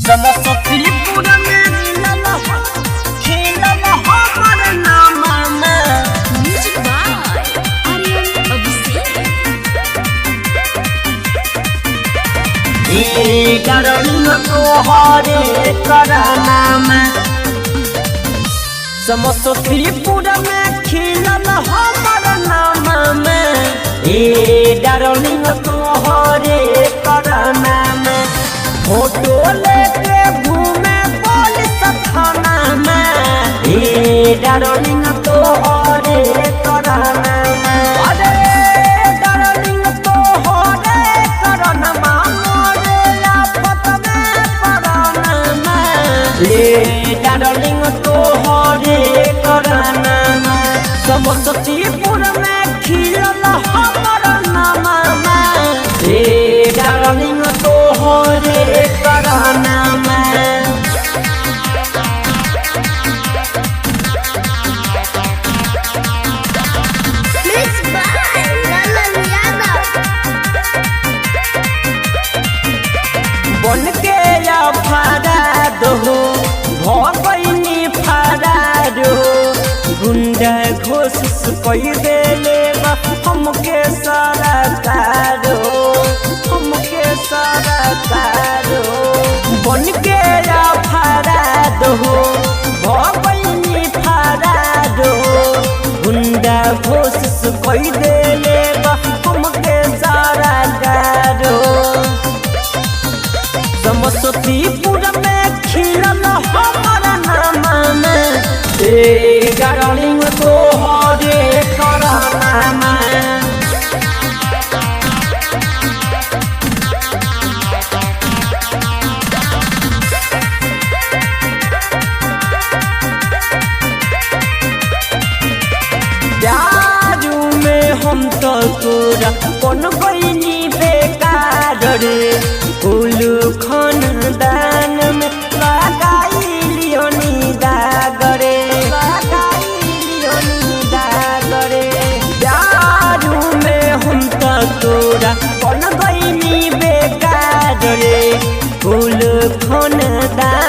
समस्तीपुर में खेलल हमर नाम में। Music by Aryan Abhishek. Darling तोहरे करना में समस्तीपुर में खेलल हमर नाम में। डार्लिंग तोहरे करना में फोटो लेके घूमे पुलिस थाना में। डार्लिंग तोहरे करना में। अरे डार्लिंग तोहरे करना मोरे आफत में पड़ना में। डार्लिंग तोहरे करना में समस्तीपुर में खिलल हमर नाम में। डार्लिंग तोहरे करना में। म्यूजिक बाय ललन यादव। बन के या फराद हो भगैनी फराद हो। गुंडा घोषिस कई देले हमके सरकार हो, हमके सरकार हो। बन के या फराद हो भगैनी फराद हो। गुंडा घोषिस कई देले हमके सरकार हो। समस्तीपुर में खिलल हमर नाम में। डार्लिंग तोहरे करना में। जाजू में हम तो तोरा कौन गईनी बेकार रे। फूल खानदान में लगाई लियोनी दागरे, लगाई लियोनी दागरे। जाजू में हम तो तोरा कौन गईनी बेकार रे। फूल खानदान